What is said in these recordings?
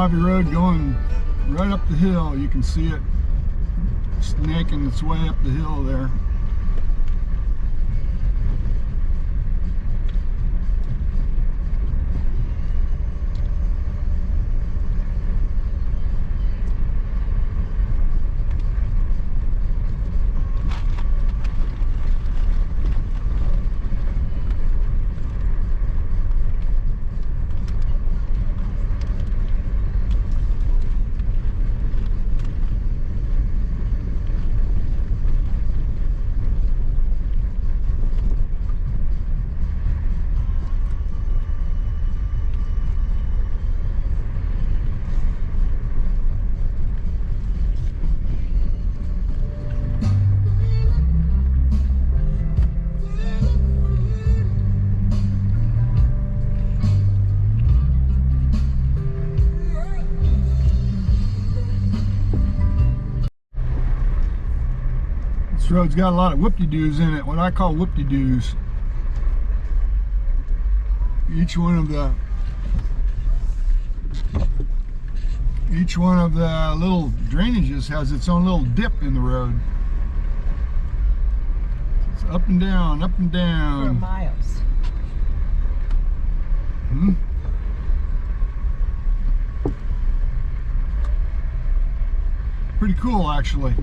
Mohave Road going right up the hill. You can see it snaking its way up the hill there. This road's got a lot of whoop-de-doos in it, what I call whoop-de-doos. Each one of the little drainages has its own little dip in the road. It's up and down, up and down. For miles. Pretty cool, actually.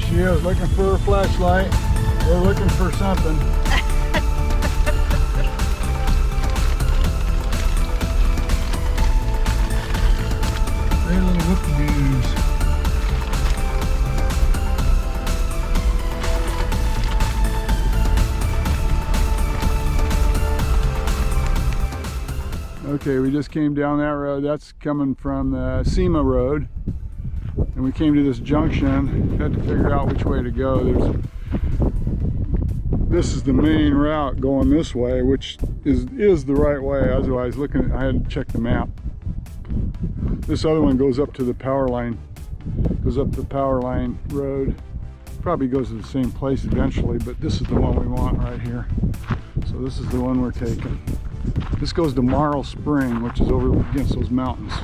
She is looking for a flashlight. We're looking for something. Very little whoop-de-doos. Okay, we just came down that road. That's coming from the SEMA Road. And we came to this junction, had to figure out which way to go. This is the main route going this way, which is the right way. Otherwise, I had to check the map. This other one goes up to the power line, goes up the power line road. Probably goes to the same place eventually, but this is the one we want right here. So this is the one we're taking. This goes to Marl Spring, which is over against those mountains.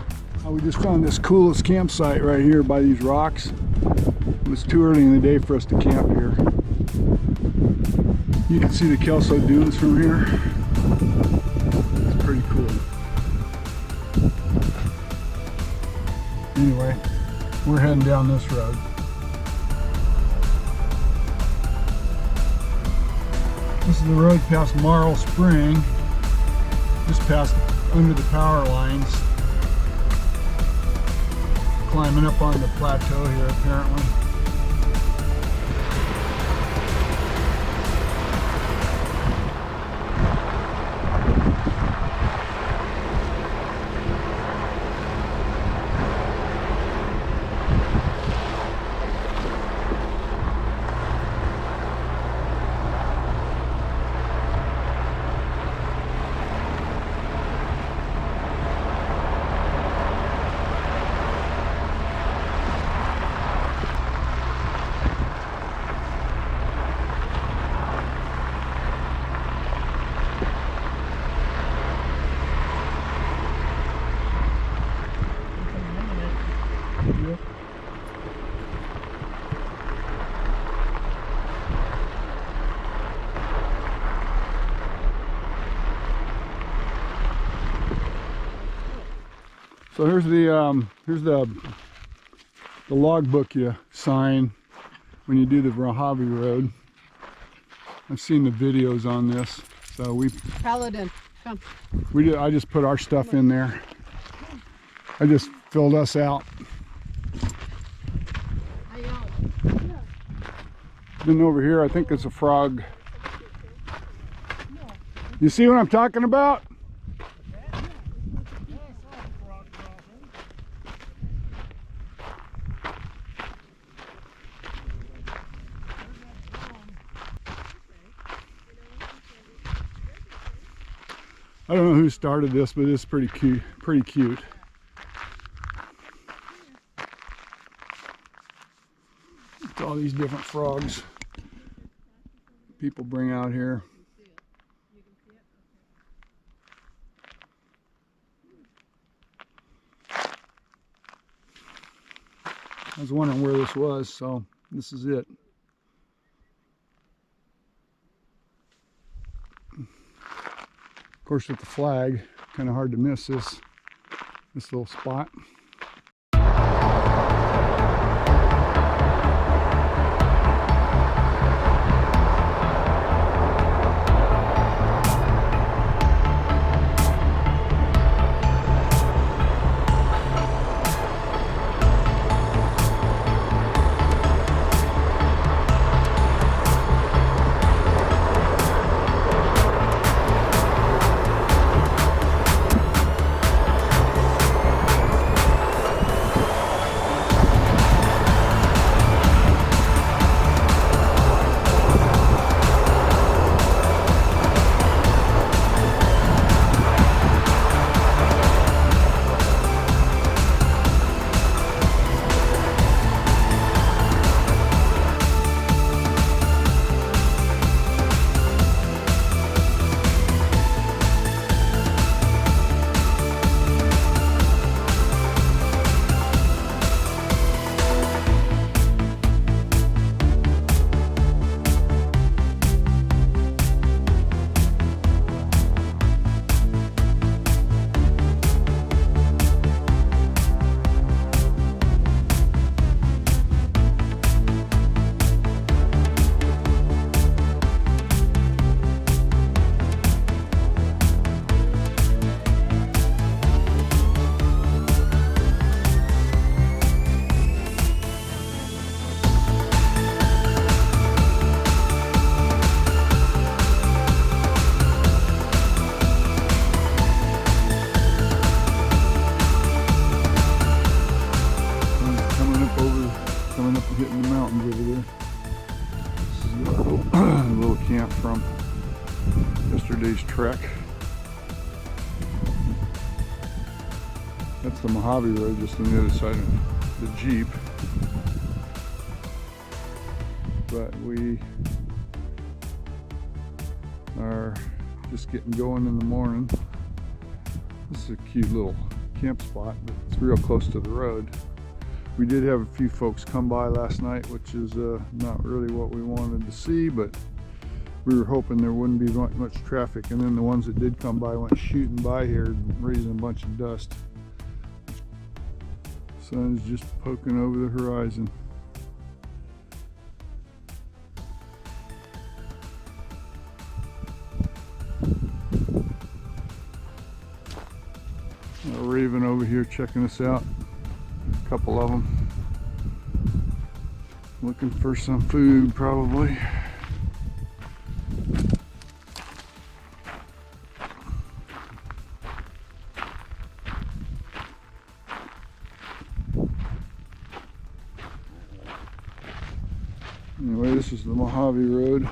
We just found this coolest campsite right here by these rocks. It was too early in the day for us to camp here. You can see the Kelso Dunes from here. It's pretty cool. Anyway, we're heading down this road. This is the road past Marl Spring, just past under the power lines. Climbing up on the plateau here apparently. So here's the logbook you sign when you do the Mohave Road. I've seen the videos on this, so Paladin, come. I just put our stuff in there. I just filled us out. Then over here, I think it's a frog. You see what I'm talking about? I don't know who started this, but it's pretty cute. Pretty cute. It's all these different frogs people bring out here. I was wondering where this was, so this is it. Of course, with the flag, kind of hard to miss this little spot. Hitting the mountains over there. This is a little camp from yesterday's trek. That's the Mohave Road just on the other side of the Jeep. But we are just getting going in the morning. This is a cute little camp spot, but it's real close to the road. We did have a few folks come by last night, which is not really what we wanted to see, but we were hoping there wouldn't be much traffic. And then the ones that did come by went shooting by here, raising a bunch of dust. Sun is just poking over the horizon. A raven over here checking us out. A couple of them looking for some food, probably. Anyway, this is the Mohave Road.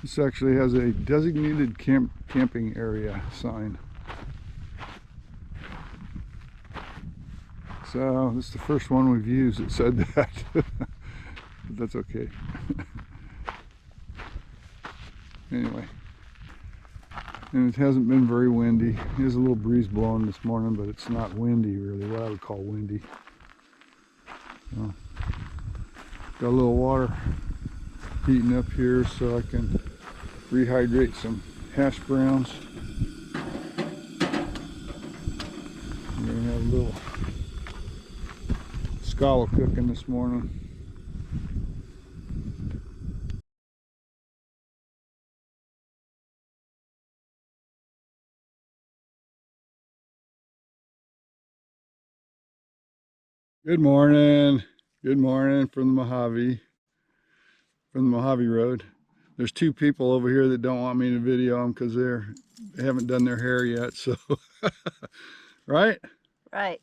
This actually has a designated camping area sign. So this is the first one we've used that said that, but that's okay. Anyway, and it hasn't been very windy. There's a little breeze blowing this morning, but it's not windy really, what I would call windy. So, Got a little water heating up here so I can rehydrate some hash browns. I'm gonna have a little scallop cooking this morning. Good morning. Good morning from the Mohave Road. There's two people over here that don't want me to video them because they haven't done their hair yet. So, right? Right.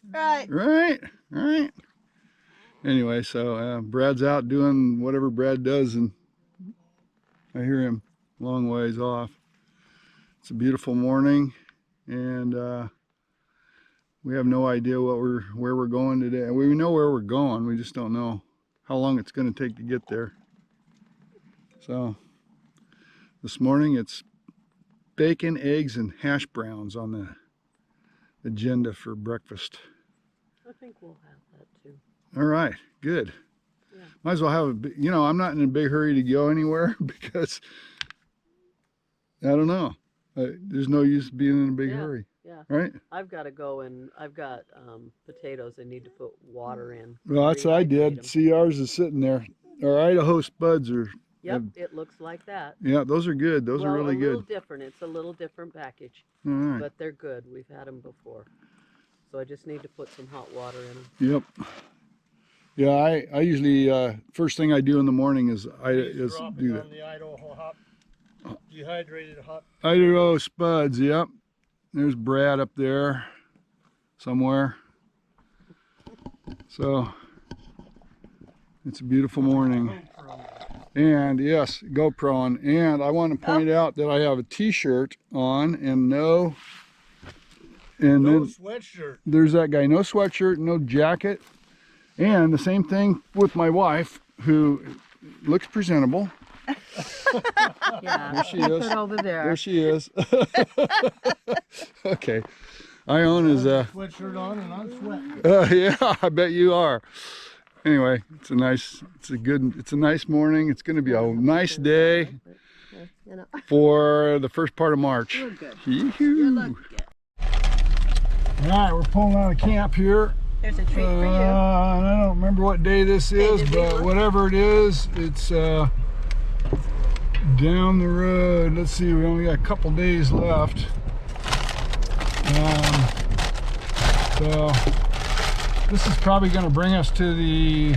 Anyway, so Brad's out doing whatever Brad does, and I hear him a long ways off. It's a beautiful morning, and we have no idea where we're going today. We know where we're going, we just don't know how long it's going to take to get there. So this morning it's bacon, eggs, and hash browns on the agenda for breakfast. I think we'll have that too. All right, good. Yeah. Might as well have I'm not in a big hurry to go anywhere because I don't know. There's no use being in a big hurry. Yeah. Right? I've got to go, and I've got potatoes I need to put water in. Well, that's what I did. See, ours is sitting there. Our Idaho spuds are. Yep, it looks like that. Yeah, those are good. Those are really good. A little different. It's a little different package. All right. But they're good. We've had them before. So I just need to put some hot water in them. Yep. Yeah, I usually first thing I do in the morning is do that. On the Idaho hop, dehydrated hop. Idaho spuds. Yep. There's Brad up there somewhere. So it's a beautiful morning. And yes, GoPro on. And I want to point out that I have a t-shirt on and no sweatshirt. There's that guy, no sweatshirt, no jacket. And the same thing with my wife, who looks presentable. Yeah, there she is. it over there. There she is. Okay. Ione is Sweatshirt on and I'm sweating. yeah, I bet you are. Anyway, it's a nice morning. It's going to be a nice day for the first part of March. You're good. You look good. All right, we're pulling out of camp here. There's a treat for you. And I don't remember what day this is, but whatever it is, it's down the road. Let's see, we only got a couple days left. So this is probably going to bring us to the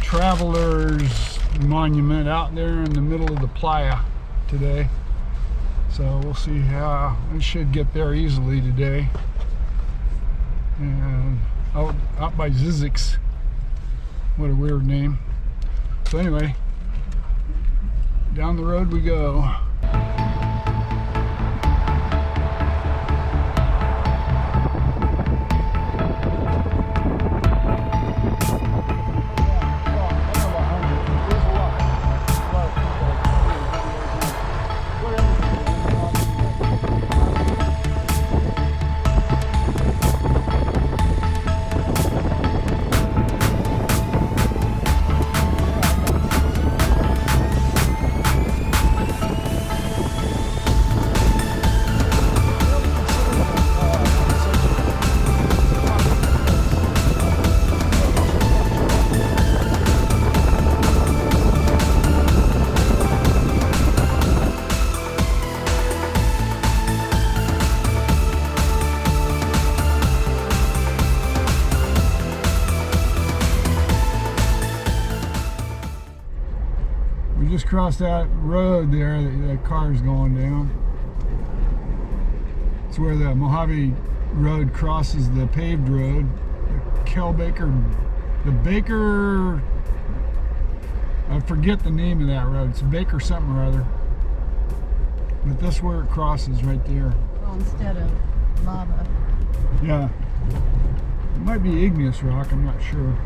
Travelers Monument out there in the middle of the playa today. So we'll see how we should get there easily today. And out by Zizek's. What a weird name. So anyway, down the road we go. We just crossed that road there that car's going down. It's where the Mohave Road crosses the paved road. The Baker, I forget the name of that road. It's Baker something or other. But that's where it crosses right there. Well, instead of lava. Yeah. It might be igneous rock, I'm not sure.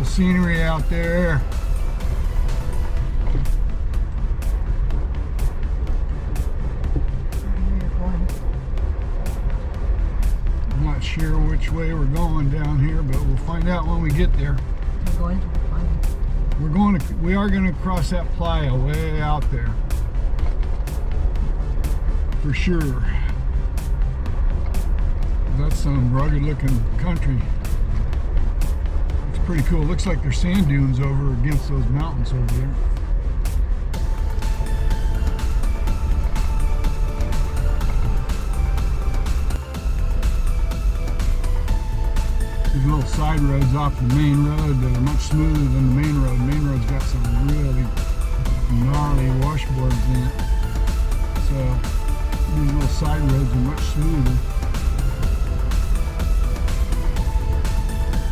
scenery out there. I'm not sure which way we're going down here, but we'll find out when we get there. We're going to the playa. We are going to cross that playa way out there. For sure. That's some rugged looking country. It's pretty cool. Looks like there's sand dunes over against those mountains over there. These little side roads off the main road that are much smoother than the main road. The main road's got some really gnarly washboards in it. So these little side roads are much smoother.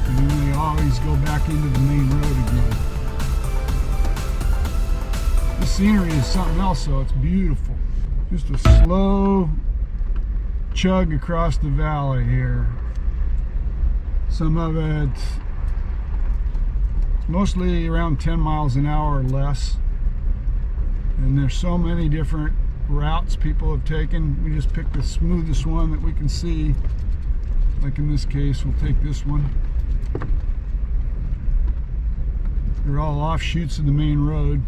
And then they always go back into the main road again. The scenery is something else, though. It's beautiful. Just a slow chug across the valley here. Some of it's mostly around 10 miles an hour or less. And there's so many different routes people have taken. We just picked the smoothest one that we can see. Like in this case, we'll take this one. They're all offshoots of the main road.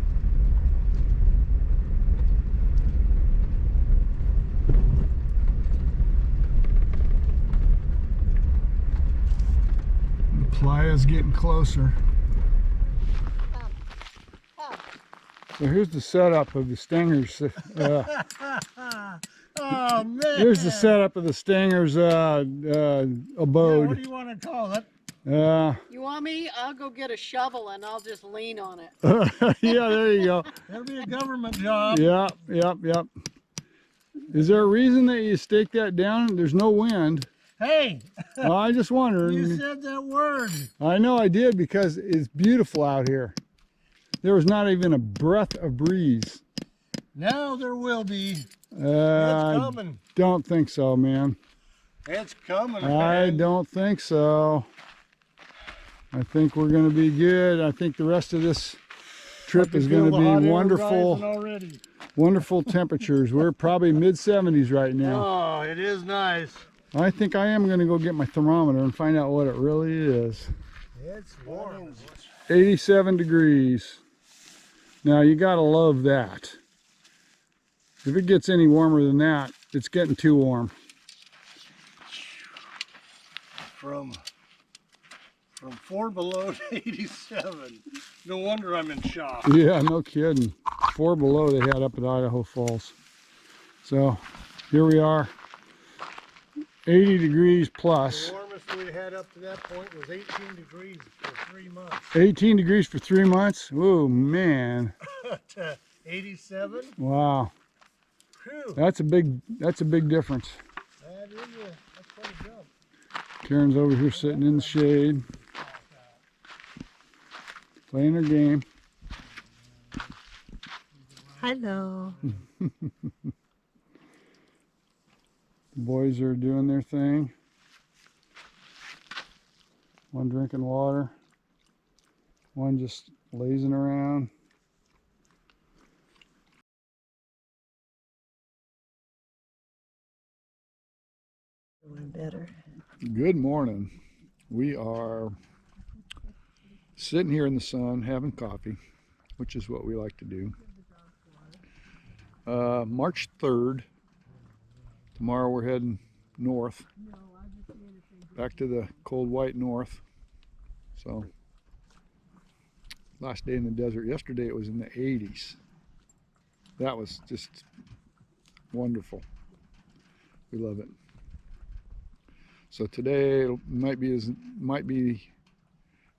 The playa's getting closer. So here's the setup of the Stinger's. Oh man! Here's the setup of the Stinger's abode. Yeah, what do you want to call it? You want me? I'll go get a shovel and I'll just lean on it. Yeah, there you go. That'll be a government job. Yep. Is there a reason that you stake that down? There's no wind. Hey, I just wondered. you said that word. I know I did because it's beautiful out here. There was not even a breath of breeze. Now there will be. It's I coming. don't think so, man. It's coming. I man. don't think so. I think we're going to be good. I think the rest of this trip is going to be wonderful temperatures. We're probably mid-70s right now. Oh, it is nice. I think I am going to go get my thermometer and find out what it really is. It's warm. 87 degrees. Now you got to love that. If it gets any warmer than that, it's getting too warm. From 4 below to 87. No wonder I'm in shock. Yeah, no kidding. 4 below they had up at Idaho Falls. So here we are, 80 degrees plus. The warmest we had up to that point was 18 degrees for 3 months. 18 degrees for 3 months? Oh man. To 87? Wow. Whew. That's a big difference. That's quite a jump. Karen's over here sitting in the shade, playing her game. Hello. The boys are doing their thing. One drinking water, one just lazing around. Doing better. Good morning. We are sitting here in the sun having coffee, which is what we like to do. March 3rd. Tomorrow we're heading north, back to the cold white north. So last day in the desert. Yesterday it was in the 80s. That was just wonderful. We love it. So today it might be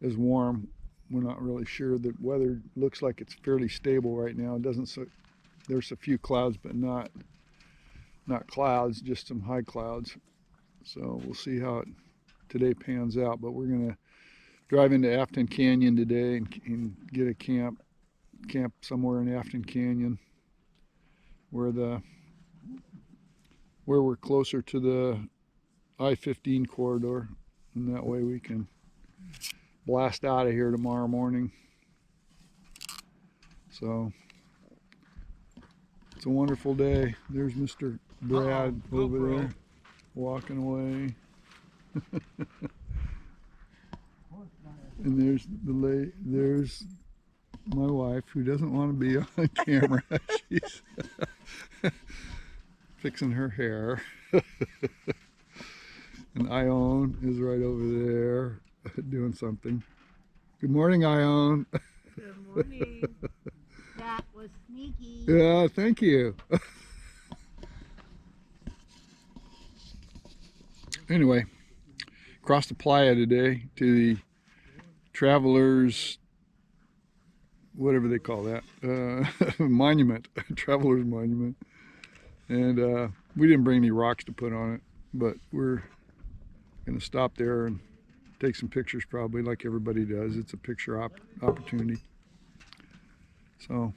as warm. We're not really sure. The weather looks like it's fairly stable right now. It doesn't. There's a few clouds, but not clouds, just some high clouds. So we'll see how today pans out. But we're gonna drive into Afton Canyon today and get a camp somewhere in Afton Canyon, where we're closer to the I-15 corridor, and that way we can blast out of here tomorrow morning. So it's a wonderful day. There's Mr. Brad over there walking away. And there's there's my wife, who doesn't want to be on camera. She's fixing her hair. And Ione is right over there doing something. Good morning, Ione. Good morning. That was sneaky. Yeah, thank you. Anyway, crossed the playa today to the Travelers, whatever they call that, monument, Travelers Monument. And we didn't bring any rocks to put on it, but we're gonna stop there and take some pictures, probably like everybody does. It's a picture opportunity. So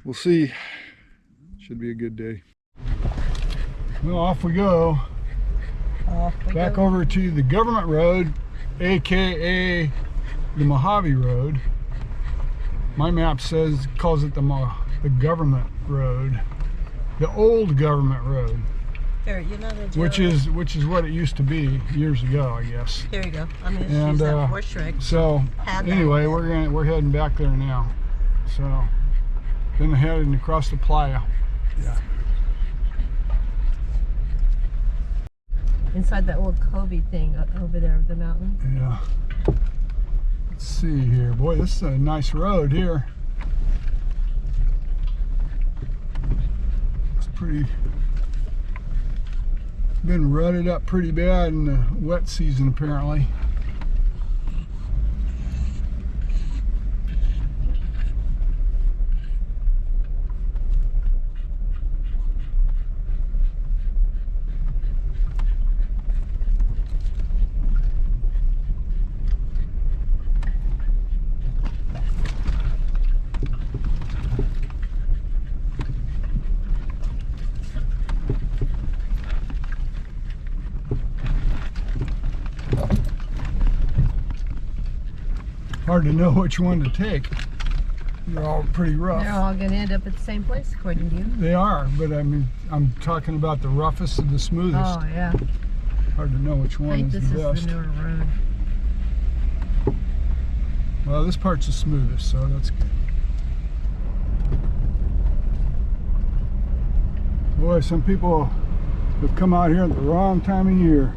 we'll see. Should be a good day. Well, off we go. Back over to the government road, aka the Mohave Road. My map calls it the government road, the old government road. Here, you know the Which is what it used to be years ago, I guess. Here you go. I'm gonna use that horse trick. So anyway, we're heading back there now. So then heading across the playa. Yeah. Inside that old covey thing over there with the mountain. Yeah. Let's see here. Boy, this is a nice road here. It's pretty. Been rutted up pretty bad in the wet season, apparently. Hard to know which one to take. They're all pretty rough. They're all going to end up at the same place, according to you. They are, but I mean, I'm talking about the roughest and the smoothest. Oh, yeah. Hard to know which one is the best. This is the newer road. Well, this part's the smoothest, so that's good. Boy, some people have come out here at the wrong time of year.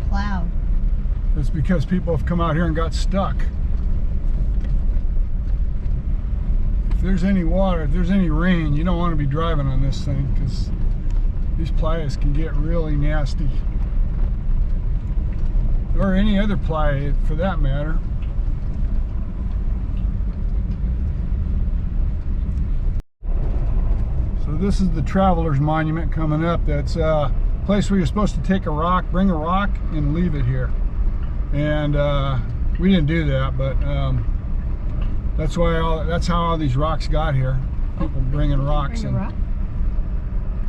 Cloud. That's because people have come out here and got stuck. If there's any water, if there's any rain, you don't want to be driving on this thing, because these playas can get really nasty. Or any other playa for that matter. So this is the Travelers Monument coming up. That's place where you're supposed to take a rock, bring a rock, and leave it here. And we didn't do that, but that's how all these rocks got here. People bringing rocks. Bring a rock?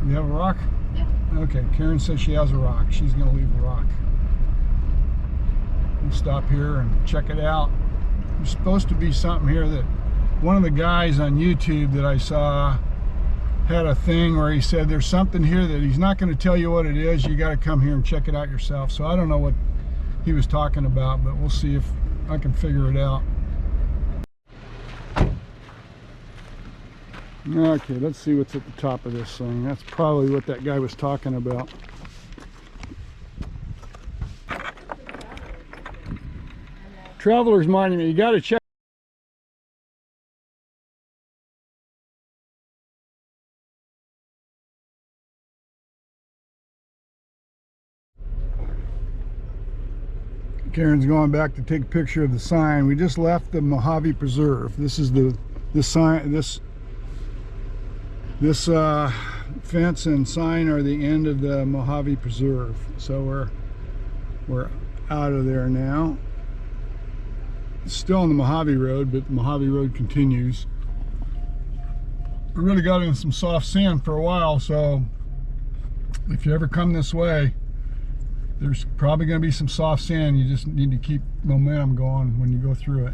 You have a rock? Yeah. Okay, Karen says she has a rock. She's gonna leave a rock. We'll stop here and check it out. There's supposed to be something here that one of the guys on YouTube that I saw had a thing where he said there's something here that he's not going to tell you what it is. You got to come here and check it out yourself. So I don't know what he was talking about, but we'll see if I can figure it out. Okay, let's see what's at the top of this thing. That's probably what that guy was talking about. Travelers Monument, you got to check. Karen's going back to take a picture of the sign. We just left the Mohave Preserve. This is this sign. This fence and sign are the end of the Mohave Preserve. So we're out of there now. It's still on the Mohave Road, but the Mohave Road continues. We really got in some soft sand for a while, so if you ever come this way, there's probably going to be some soft sand. You just need to keep momentum going when you go through it.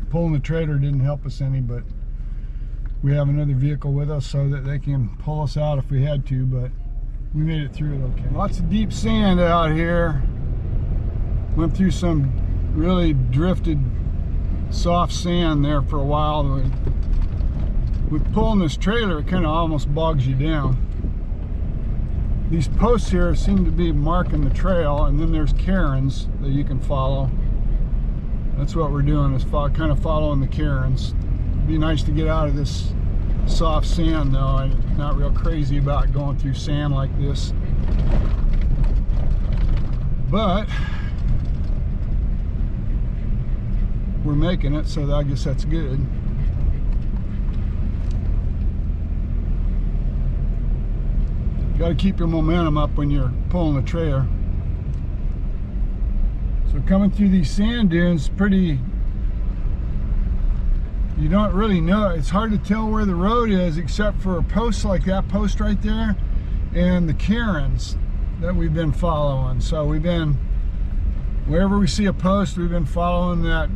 Pulling the trailer didn't help us any, but we have another vehicle with us so that they can pull us out if we had to, but we made it through it okay. Lots of deep sand out here. Went through some really drifted soft sand there for a while. With pulling this trailer, it kind of almost bogs you down. These posts here seem to be marking the trail, and then there's cairns that you can follow. That's what we're doing, is kind of following the cairns. It'd be nice to get out of this soft sand though. I'm not real crazy about going through sand like this, but we're making it, so I guess that's good. You got to keep your momentum up when you're pulling a trailer. So coming through these sand dunes, pretty, you don't really know. It's hard to tell where the road is except for a post like that post right there and the cairns that we've been following. So we've been, wherever we see a post, we've been following the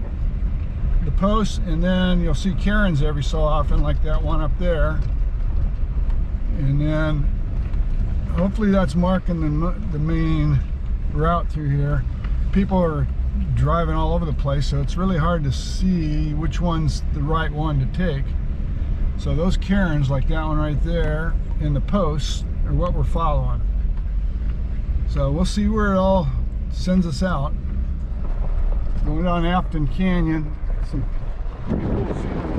post, and then you'll see cairns every so often, like that one up there. And then hopefully that's marking the main route through here. People are driving all over the place, so it's really hard to see which one's the right one to take. So those cairns, like that one right there, and the posts are what we're following. So we'll see where it all sends us out. Going down Afton Canyon, some pretty cool scenery.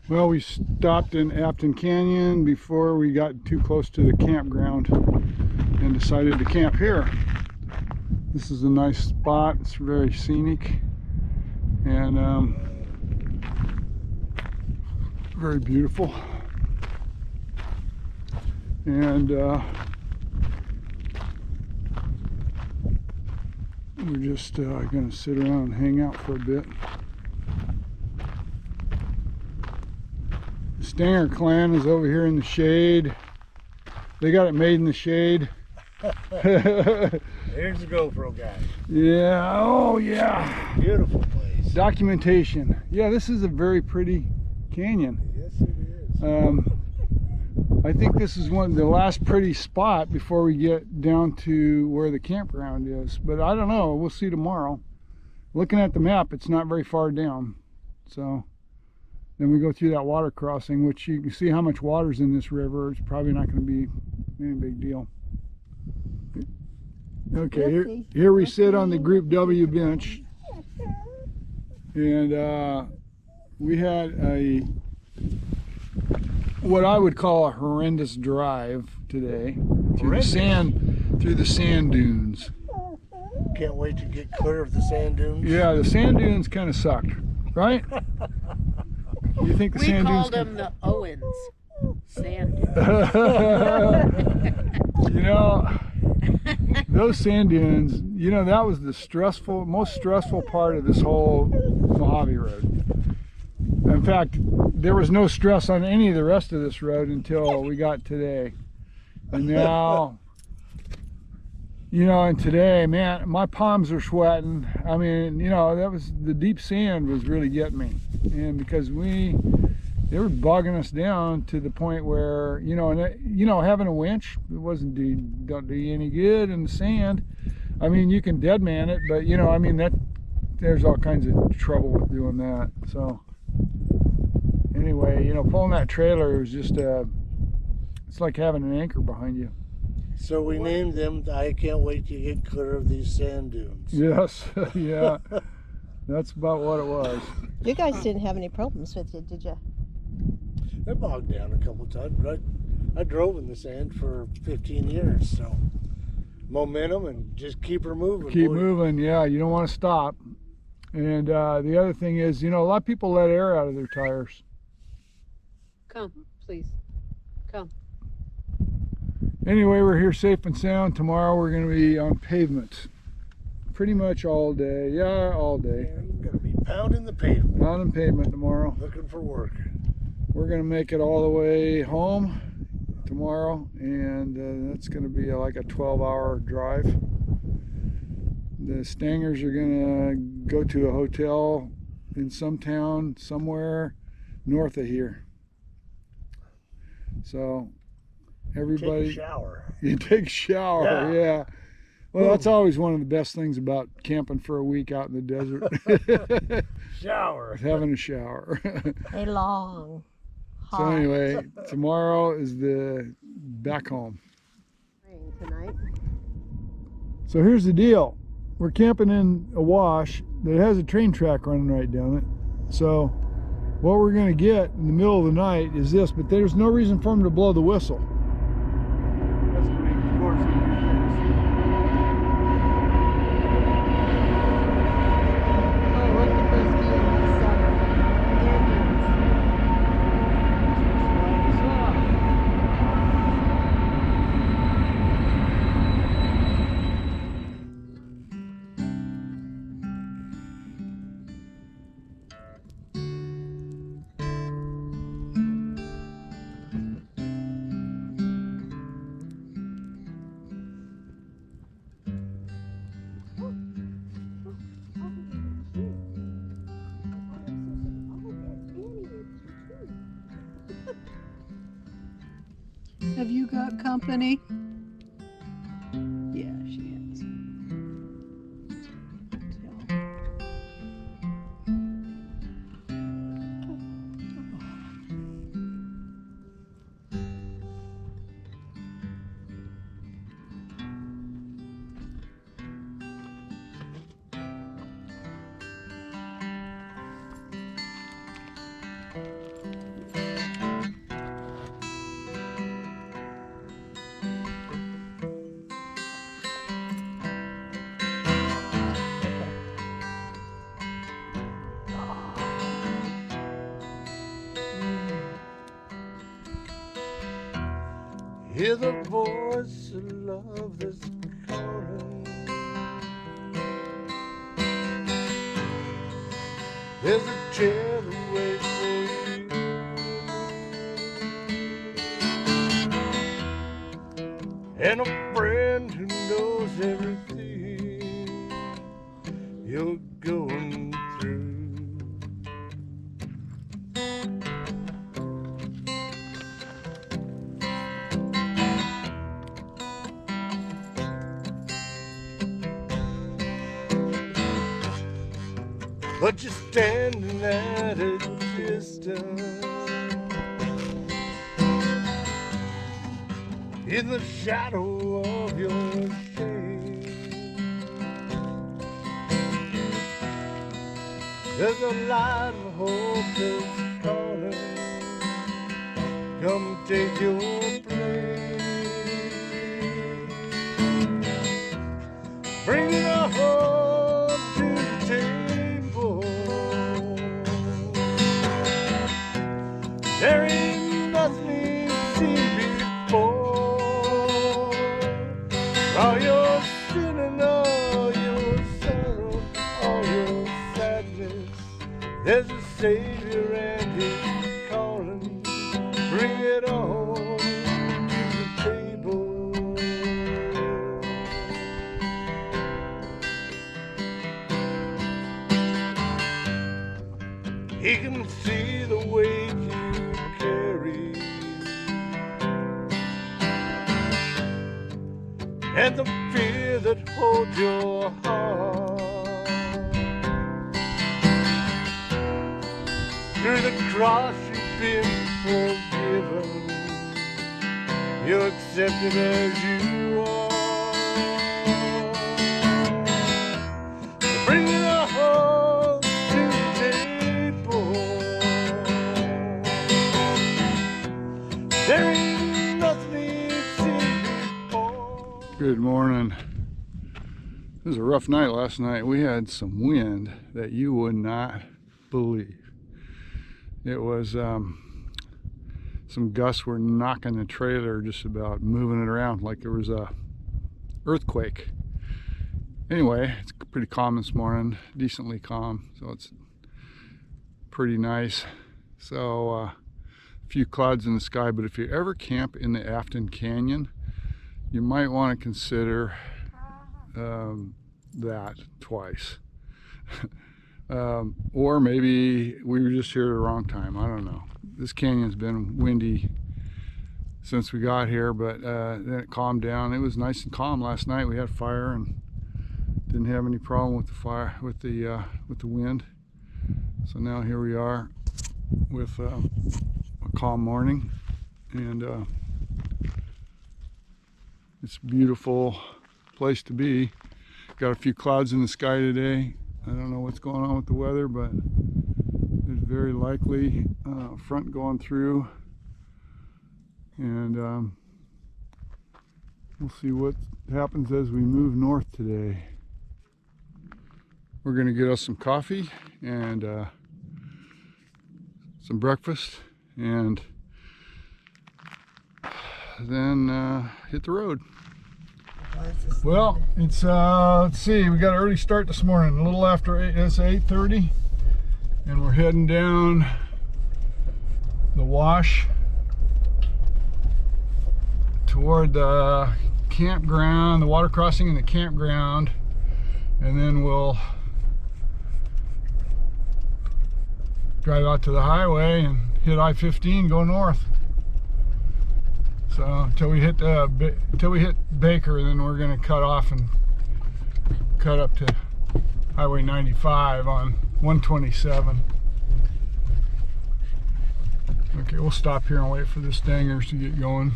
Well, we stopped in Afton Canyon before we got too close to the campground and decided to camp here. This is a nice spot. It's very scenic and very beautiful. And we're just going to sit around and hang out for a bit. Stanger clan is over here in the shade. They got it made in the shade. Here's the GoPro guy. Yeah, oh yeah. Beautiful place. Documentation. Yeah, this is a very pretty canyon. Yes, it is. I think this is the last pretty spot before we get down to where the campground is. But I don't know, we'll see tomorrow. Looking at the map, it's not very far down. So then we go through that water crossing, which you can see how much water's in this river. It's probably not going to be any big deal. Okay, here we sit on the Group W bench. And we had what I would call a horrendous drive today through the sand dunes. Can't wait to get clear of the sand dunes. Yeah, the sand dunes kind of sucked, right? You think the We sand dunes called them the Owens sand dunes. You know, those sand dunes, you know, that was the most stressful part of this whole Mohave Road. In fact, there was no stress on any of the rest of this road until we got today. And now, you know, and today, man, my palms are sweating. I mean, you know, the deep sand was really getting me. And because they were bogging us down to the point where, you know, having a winch, it don't do you any good in the sand. I mean, you can dead man it, but, you know, I mean, there's all kinds of trouble with doing that. So anyway, you know, pulling that trailer was just it's like having an anchor behind you. So we named them, I can't wait to get clear of these sand dunes. Yes. Yeah, that's about what it was. You guys didn't have any problems with it, did you? They're bogged down a couple times, but I drove in the sand for 15 years, so momentum and just keep her moving. Keep moving, yeah, you don't want to stop. And the other thing is, you know, a lot of people let air out of their tires. Come, please. Come. Anyway, we're here safe and sound. Tomorrow we're going to be on pavement pretty much all day. Yeah, all day. We're going to be pounding the pavement. Pounding pavement tomorrow. Looking for work. We're going to make it all the way home tomorrow, and that's going to be like a 12-hour drive. The Stangers are going to go to a hotel in some town somewhere north of here. So everybody, take a shower. You take a shower, yeah. Well, that's always one of the best things about camping for a week out in the desert. Shower. Having a shower. A long, hot So anyway, tomorrow is the back home. rain tonight. So here's the deal. We're camping in a wash that has a train track running right down it. So what we're going to get in the middle of the night is this, but there's no reason for them to blow the whistle. That's what of course. Oh, look at those beautiful Have you got company? Yeah, she has. Hear the voice of love that's calling. There's a chair that waits for you, and a friend who knows everything you're going through. But you're standing at a distance in the shadow of your shame. There's a light of hope that's calling. Come take your place. Bring the hope to the table. There's a Savior and He's calling. Bring it on to the table. He can see the weight you carry and the fear that holds your heart. Through the cross you've been forgiven. You're accepted as you are. Bring it on to the table. There ain't nothing you've seen before. Good morning. It was a rough night last night. We had some wind that you would not believe. It was some gusts were knocking the trailer, just about moving it around like there was a earthquake. Anyway, it's pretty calm this morning, decently calm, so it's pretty nice. So a few clouds in the sky, but if you ever camp in the Afton Canyon, you might want to consider that twice. Or maybe we were just here at the wrong time. I don't know. This canyon's been windy since we got here, but then it calmed down. It was nice and calm last night. We had fire and didn't have any problem with the fire, with the wind. So now here we are with a calm morning, and it's a beautiful place to be. Got a few clouds in the sky today. I don't know what's going on with the weather, but there's very likely a front going through, and we'll see what happens as we move north today. We're going to get us some coffee and some breakfast, and then hit the road. Well, it's let's see, we got an early start this morning, a little after 8, it's 8:30, and we're heading down the wash toward the campground, the water crossing in the campground, and then we'll drive out to the highway and hit I-15, go north. So until we hit Baker, then we're going to cut off and cut up to Highway 95 on 127. Okay, we'll stop here and wait for the stangers to get going.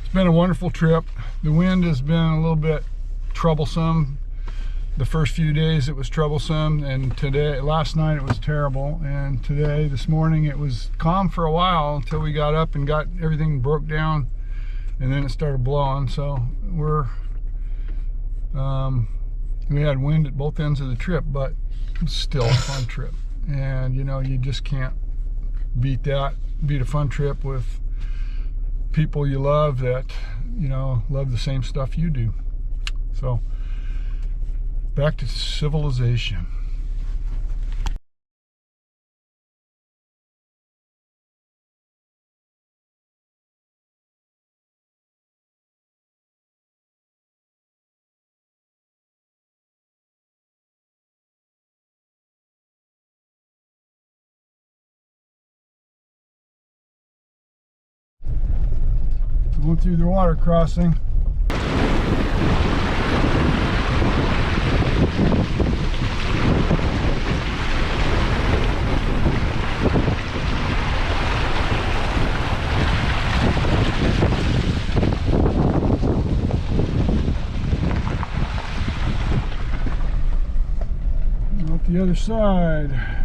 It's been a wonderful trip. The wind has been a little bit troublesome. The first few days it was troublesome, and last night it was terrible, and this morning it was calm for a while until we got up and got everything broke down, and then it started blowing. So we had wind at both ends of the trip, but it's still a fun trip. And you know, you just can't beat a fun trip with people you love that, you know, love the same stuff you do. So back to civilization. Going through the water crossing. Out the other side.